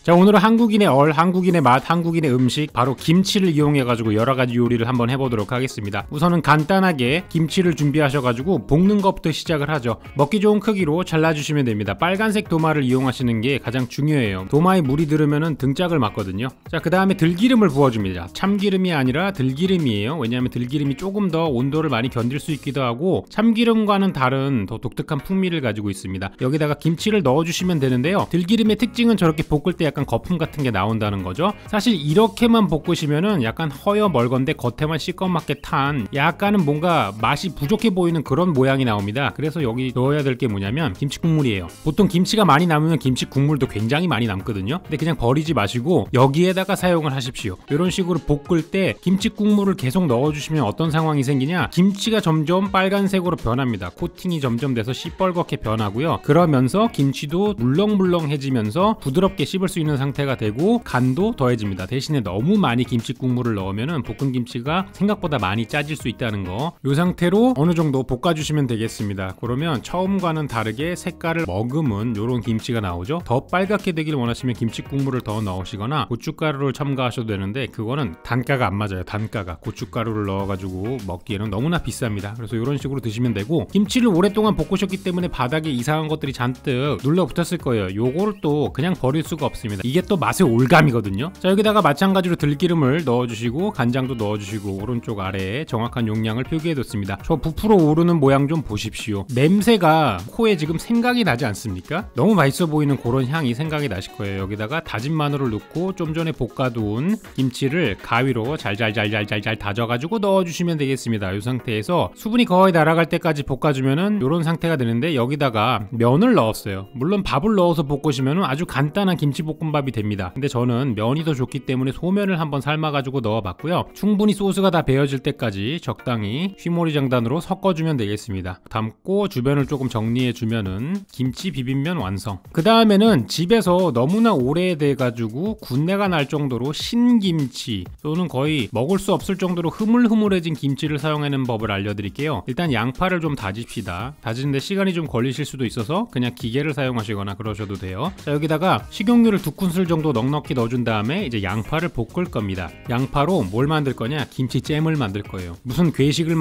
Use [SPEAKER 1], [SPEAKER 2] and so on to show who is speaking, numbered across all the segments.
[SPEAKER 1] 자, 오늘은 한국인의 한국인의 맛, 한국인의 음식, 바로 김치를 이용해가지고 여러가지 요리를 한번 해보도록 하겠습니다. 우선은 간단하게 김치를 준비하셔가지고 볶는 것부터 시작을 하죠. 먹기 좋은 크기로 잘라주시면 됩니다. 빨간색 도마를 이용하시는 게 가장 중요해요. 도마에 물이 들으면 등짝을 맞거든요. 자, 그 다음에 들기름을 부어줍니다. 참기름이 아니라 들기름이에요. 왜냐하면 들기름이 조금 더 온도를 많이 견딜 수 있기도 하고 참기름과는 다른 더 독특한 풍미를 가지고 있습니다. 여기다가 김치를 넣어주시면 되는데요. 들기름의 특징은 저렇게 볶을 때 약간 거품 같은 게 나온다는 거죠. 사실 이렇게만 볶으시면은 약간 허여 멀건데 겉에만 시꺼멓게 탄 약간은 뭔가 맛이 부족해 보이는 그런 모양이 나옵니다. 그래서 여기 넣어야 될 게 뭐냐면 김치 국물이에요. 보통 김치가 많이 남으면 김치 국물도 굉장히 많이 남거든요. 근데 그냥 버리지 마시고 여기에다가 사용을 하십시오. 이런 식으로 볶을 때 김치 국물을 계속 넣어주시면 어떤 상황이 생기냐, 김치가 점점 빨간색으로 변합니다. 코팅이 점점 돼서 시뻘겋게 변하고요. 그러면서 김치도 물렁물렁해지면서 부드럽게 씹을 수 있는 상태가 되고 간도 더해집니다. 대신에 너무 많이 김치 국물을 넣으면 볶은 김치가 생각보다 많이 짜질 수 있다는 거, 이 상태로 어느 정도 볶아주시면 되겠습니다. 그러면 처음과는 다르게 색깔을 머금은 이런 김치가 나오죠. 더 빨갛게 되길 원하시면 김치 국물을 더 넣으시거나 고춧가루를 첨가하셔도 되는데 그거는 단가가 안 맞아요. 단가가 고춧가루를 넣어가지고 먹기에는 너무나 비쌉니다. 그래서 이런 식으로 드시면 되고, 김치를 오랫동안 볶으셨기 때문에 바닥에 이상한 것들이 잔뜩 눌러붙었을 거예요. 요거를 또 그냥 버릴 수가 없습니다. 이게 또 맛의 올감이거든요. 자, 여기다가 마찬가지로 들기름을 넣어주시고 간장도 넣어주시고 오른쪽 아래에 정확한 용량을 표기해뒀습니다. 저 부풀어 오르는 모양 좀 보십시오. 냄새가 코에 지금 생각이 나지 않습니까? 너무 맛있어 보이는 그런 향이 생각이 나실 거예요. 여기다가 다진 마늘을 넣고 좀 전에 볶아둔 김치를 가위로 잘잘잘잘잘 다져가지고 넣어주시면 되겠습니다. 이 상태에서 수분이 거의 날아갈 때까지 볶아주면은 이런 상태가 되는데, 여기다가 면을 넣었어요. 물론 밥을 넣어서 볶으시면은 아주 간단한 김치볶음밥이 됩니다. 근데 저는 면이 더 좋기 때문에 소면을 한번 삶아가지고 넣어봤고요. 충분히 소스가 다 배어질 때까지 적당히 휘몰이장단으로 섞어주면 되겠습니다. 담고 주변을 조금 정리해주면은 김치 비빔면 완성. 그 다음에는 집에서 너무나 오래돼가지고 군내가 날 정도로 신김치 또는 거의 먹을 수 없을 정도로 흐물흐물해진 김치를 사용하는 법을 알려드릴게요. 일단 양파를 좀 다집시다. 다지는데 시간이 좀 걸리실 수도 있어서 그냥 기계를 사용하시거나 그러셔도 돼요. 자, 여기다가 식용유를 2큰술 정도 넉넉히 넣어준 다음에 이제 양파를 볶을 겁니다. 양파로 뭘 만들 거냐? 김치잼을 만들 거예요. 무슨 괴식을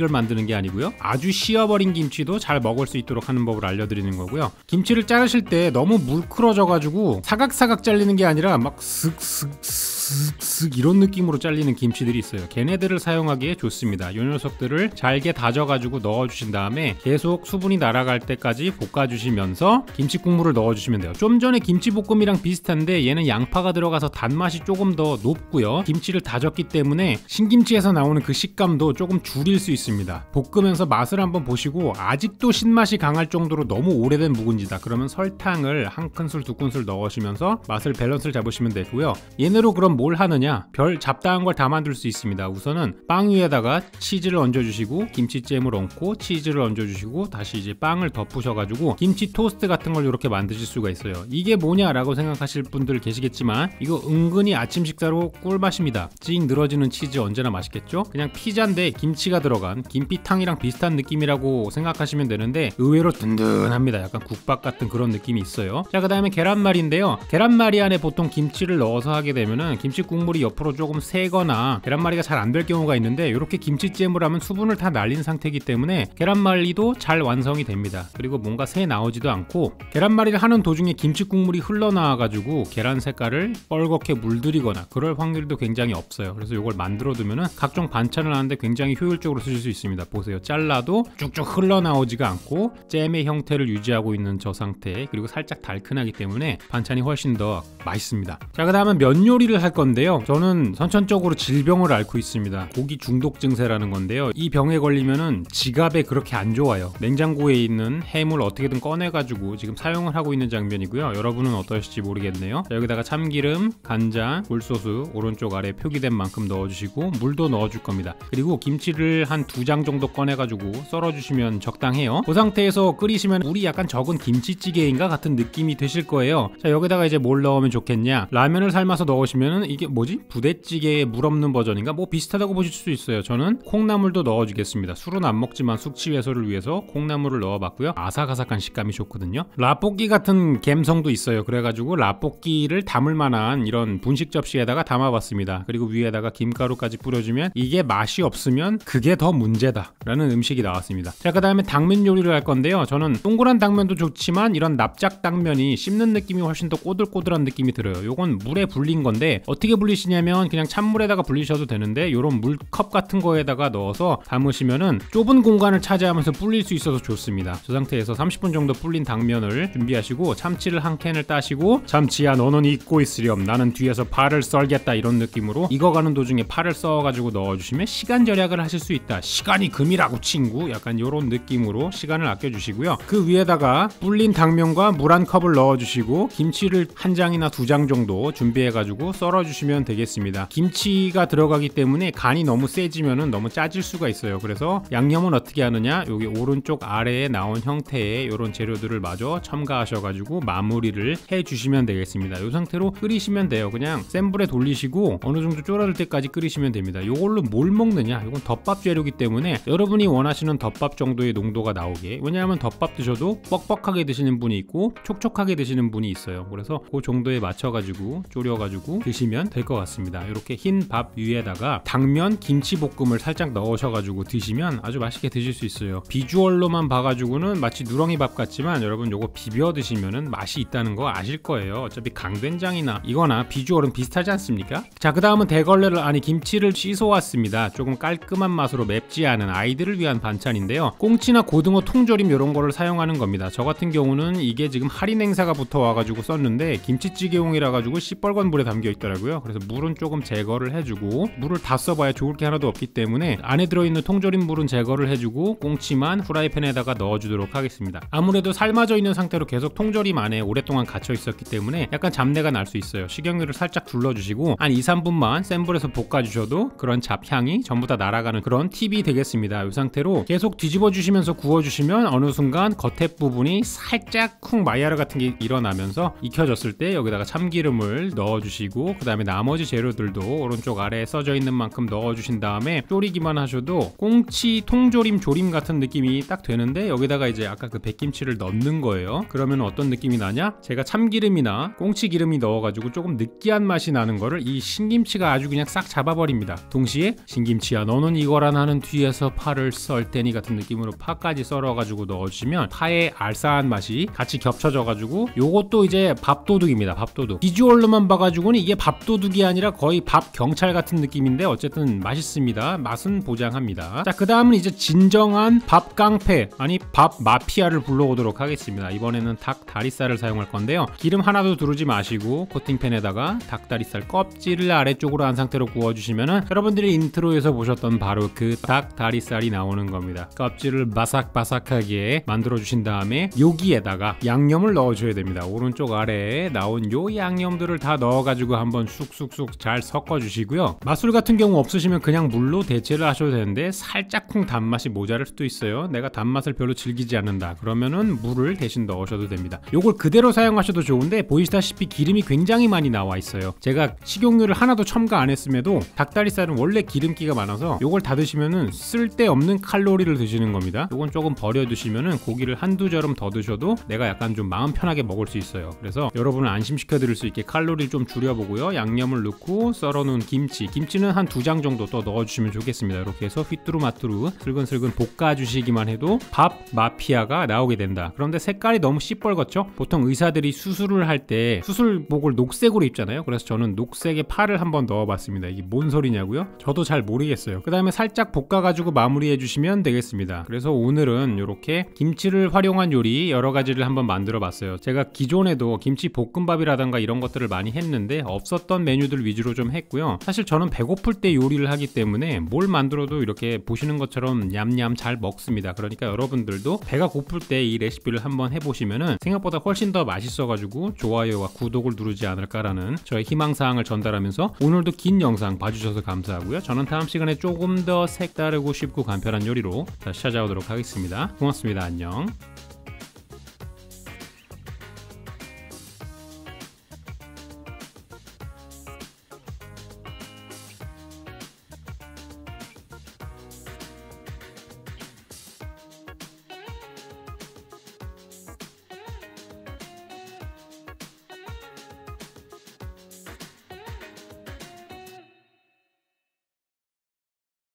[SPEAKER 1] 만드는 게 아니고요. 아주 쉬어버린 김치도 잘 먹을 수 있도록 하는 법을 알려드리는 거고요. 김치를 자르실 때 너무 물크러져가지고 사각사각 잘리는 게 아니라 막 슥슥슥슥 이런 느낌으로 잘리는 김치들이 있어요. 걔네들을 사용하기에 좋습니다. 이 녀석들을 잘게 다져가지고 넣어주신 다음에 계속 수분이 날아갈 때까지 볶아주시면서 김치 국물을 넣어주시면 돼요. 좀 전에 김치볶음이랑 비슷한데 얘는 양파가 들어가서 단맛이 조금 더 높고요. 김치를 다졌기 때문에 신김치에서 나오는 그 식감도 조금 줄일 수 있습니다. 볶으면서 맛을 한번 보시고 아직도 신맛이 강할 정도로 너무 오래된 묵은지다 그러면 설탕을 1큰술 2큰술 넣으시면서 맛을 밸런스를 잡으시면 되고요. 얘네로 그럼 뭘 하느냐? 별 잡다한 걸 다 만들 수 있습니다. 우선은 빵 위에다가 치즈를 얹어주시고 김치잼을 얹고 치즈를 얹어주시고 다시 이제 빵을 덮으셔가지고 김치 토스트 같은 걸 이렇게 만드실 수가 있어요. 이게 뭐냐라고 생각하실 분들 계시겠지만 이거 은근히 아침 식사로 꿀맛입니다. 찡 늘어지는 치즈 언제나 맛있겠죠? 그냥 피자인데 김치가 들어간 김피탕이랑 비슷한 느낌이라고 생각하시면 되는데 의외로 든든합니다. 약간 국밥 같은 그런 느낌이 있어요. 자, 그 다음에 계란말이인데요. 계란말이 안에 보통 김치를 넣어서 하게 되면은 김치 국물이 옆으로 조금 새거나 계란말이가 잘 안 될 경우가 있는데, 이렇게 김치잼을 하면 수분을 다 날린 상태이기 때문에 계란말이도 잘 완성이 됩니다. 그리고 뭔가 새 나오지도 않고, 계란말이를 하는 도중에 김치 국물이 흘러나와가지고 계란 색깔을 뻘겋게 물들이거나 그럴 확률도 굉장히 없어요. 그래서 이걸 만들어 두면은 각종 반찬을 하는데 굉장히 효율적으로 쓰실 수 있습니다. 보세요. 잘라도 쭉쭉 흘러나오지가 않고 잼의 형태를 유지하고 있는 저 상태, 그리고 살짝 달큰하기 때문에 반찬이 훨씬 더 맛있습니다. 자, 그 다음은 면 요리를 할 건데요. 저는 선천적으로 질병을 앓고 있습니다. 고기 중독 증세라는 건데요. 이 병에 걸리면은 지갑에 그렇게 안 좋아요. 냉장고에 있는 햄을 어떻게든 꺼내가지고 지금 사용을 하고 있는 장면이고요. 여러분은 어떠실지 모르겠네요. 자, 여기다가 참기름, 간장, 굴소스 오른쪽 아래 표기된 만큼 넣어주시고 물도 넣어줄 겁니다. 그리고 김치를 한 2장 정도 꺼내가지고 썰어주시면 적당해요. 그 상태에서 끓이시면 물이 약간 적은 김치찌개인가 같은 느낌이 드실 거예요. 자, 여기다가 이제 뭘 넣으면 좋겠냐? 라면을 삶아서 넣으시면은 이게 뭐지? 부대찌개의 물 없는 버전인가? 뭐 비슷하다고 보실 수 있어요. 저는 콩나물도 넣어주겠습니다. 술은 안 먹지만 숙취 해소를 위해서 콩나물을 넣어봤고요. 아삭아삭한 식감이 좋거든요. 라볶이 같은 감성도 있어요. 그래가지고 라볶이를 담을 만한 이런 분식 접시에다가 담아봤습니다. 그리고 위에다가 김가루까지 뿌려주면 이게 맛이 없으면 그게 더 문제다 라는 음식이 나왔습니다. 자, 그 다음에 당면 요리를 할 건데요. 저는 동그란 당면도 좋지만 이런 납작 당면이 씹는 느낌이 훨씬 더 꼬들꼬들한 느낌이 들어요. 요건 물에 불린 건데 어떻게 불리시냐면 그냥 찬물에다가 불리셔도 되는데 요런 물컵 같은 거에다가 넣어서 담으시면은 좁은 공간을 차지하면서 불릴 수 있어서 좋습니다. 저 상태에서 30분 정도 불린 당면을 준비하시고 참치를 한 캔을 따시고 참치야 너는 잊고 있으렴 나는 뒤에서 파를 썰겠다 이런 느낌으로 익어가는 도중에 파를 썰어가지고 넣어주시면 시간 절약을 하실 수 있다. 시간이 금이라고 친구 약간 요런 느낌으로 시간을 아껴주시고요. 그 위에다가 불린 당면과 물 한 컵을 넣어주시고 김치를 한 장이나 두 장 정도 준비해가지고 썰어주시면 되겠습니다. 김치가 들어가기 때문에 간이 너무 세지면은 너무 짜질 수가 있어요. 그래서 양념은 어떻게 하느냐 여기 오른쪽 아래에 나온 형태의 이런 재료들을 마저 첨가하셔가지고 마무리를 해주시면 되겠습니다. 이 상태로 끓이시면 돼요. 그냥 센 불에 돌리시고 어느 정도 쫄아들 때까지 끓이시면 됩니다. 이걸로 뭘 먹느냐 이건 덮밥 재료이기 때문에 여러분이 원하시는 덮밥 정도의 농도가 나오게 왜냐하면 덮밥 드셔도 뻑뻑하게 드시는 분이 있고 촉촉하게 드시는 분이 있어요. 그래서 그 정도에 맞춰가지고 졸여가지고 드시면 될 것 같습니다. 이렇게 흰 밥 위에다가 당면 김치볶음을 살짝 넣으셔가지고 드시면 아주 맛있게 드실 수 있어요. 비주얼로만 봐가지고는 마치 누렁이 밥 같지만 여러분 요거 비벼 드시면은 맛이 있다는 거 아실 거예요. 어차피 강된장이나 이거나 비주얼은 비슷하지 않습니까? 자, 그 다음은 대걸레를 김치를 씻어왔습니다. 조금 깔끔한 맛으로 맵지 않은 아이들을 위한 반찬인데요. 꽁치나 고등어 통조림 이런 거를 사용하는 겁니다. 저 같은 경우는 이게 지금 할인 행사가 붙어 와가지고 썼는데 김치찌개용이라 가지고 시뻘건 물에 담겨 있더라고요. 그래서 물은 조금 제거를 해주고 물을 다 써봐야 좋을 게 하나도 없기 때문에 안에 들어있는 통조림 물은 제거를 해주고 꽁치만 후라이팬에다가 넣어주도록 하겠습니다. 아무래도 삶아져 있는 상태로 계속 통조림 안에 오랫동안 갇혀 있었기 때문에 약간 잡내가 날 수 있어요. 식용유를 살짝 둘러주시고 한 2-3분만 센 불에서 볶아주셔도 그런 잡향이 전부 다 날아가는 그런 팁이 되겠습니다. 이 상태로 계속 뒤집어 주시면서 구워주시면 어느 순간 겉에 부분이 살짝 쿵 마이야르 같은 게 일어나면서 익혀졌을 때 여기다가 참기름을 넣어주시고 그 다음에 나머지 재료들도 오른쪽 아래에 써져 있는 만큼 넣어주신 다음에 졸이기만 하셔도 꽁치 통조림 조림 같은 느낌이 딱 되는데 여기다가 이제 아까 그 백김치를 넣는 거예요. 그러면 어떤 느낌이 나냐? 제가 참기름이나 꽁치 기름이 넣어가지고 조금 느끼한 맛이 나는 거를 이 신김치가 아주 그냥 싹 잡아버립니다. 동시에 신김치야 너는 이거라 나는 뒤에서 파를 썰 테니 같은 느낌으로 파까지 썰어가지고 넣어주시면 파의 알싸한 맛이 같이 겹쳐져가지고 요것도 이제 밥도둑입니다. 밥도둑. 비주얼로만 봐가지고는 이게 밥도둑이 아니라 거의 밥 경찰 같은 느낌인데 어쨌든 맛있습니다. 맛은 보장합니다. 자, 그 다음은 이제 진정한 밥 깡패 아니 밥 마피아를 불러오도록 하겠습니다. 이번에는 닭 다리살을 사용할 건데요. 기름 하나도 두르지 마시고 코팅팬에다가 닭 다리살 껍질을 아래쪽으로 한 상태로 구워주시면은 여러분들이 인트로에서 보셨던 바로 그 닭 다리살이 나오는 겁니다. 껍질을 바삭바삭하게 만들어 주신 다음에 여기에다가 양념을 넣어줘야 됩니다. 오른쪽 아래에 나온 요 양념들을 다 넣어가지고 한번 쑥쑥쑥 잘 섞어주시고요. 맛술 같은 경우 없으시면 그냥 물로 대체를 하셔도 되는데 살짝쿵 단맛이 모자랄 수도 있어요. 내가 단맛을 별로 즐기지 않는다 그러면은 물을 대신 넣으셔도 됩니다. 요걸 그대로 사용하셔도 좋은데 보시다시피 기름이 굉장히 많이 나와 있어요. 제가 식용유를 하나도 첨가 안 했음에도 닭다리살은 원래 기름기가 많아서 요걸 다 드시면은 쓸데없는 칼로리를 드시는 겁니다. 요건 조금 버려 두시면은 고기를 한두 저름 더 드셔도 내가 약간 좀 마음 편하게 먹을 수 있어요. 그래서 여러분을 안심시켜 드릴 수 있게 칼로리를 좀 줄여보고요. 양념을 넣고 썰어놓은 김치는 한 2장 정도 또 넣어주시면 좋겠습니다. 이렇게 해서 휘뚜루마뚜루 슬근슬근 볶아주시기만 해도 밥 마피아가 나오게 된다. 그런데 색깔이 너무 시뻘겋죠? 보통 의사들이 수술을 할 때 수술복을 녹색으로 입잖아요. 그래서 저는 녹색에 파를 한번 넣어봤습니다. 이게 뭔 소리냐고요? 저도 잘 모르겠어요. 그 다음에 살짝 볶아가지고 마무리해 주시면 되겠습니다. 그래서 오늘은 이렇게 김치를 활용한 요리 여러 가지를 한번 만들어 봤어요. 제가 기존에도 김치 볶음밥이라던가 이런 것들을 많이 했는데 없었던 메뉴들 위주로 좀 했고요. 사실 저는 배고플 때 요리를 하기 때문에 뭘 만들어도 이렇게 보시는 것처럼 냠냠 잘 먹습니다. 그러니까 여러분들도 배가 고플 때 이 레시피를 한번 해보시면은 생각보다 훨씬 더 맛있어가지고 좋아요와 구독을 누르지 않을까라는 저의 희망사항을 전달하면서 오늘도 긴 영상 봐주셔서 감사하고요. 저는 다음 시간에 조금 더 색다르고 쉽고 간편한 요리로 다시 찾아오도록 하겠습니다. 고맙습니다. 안녕.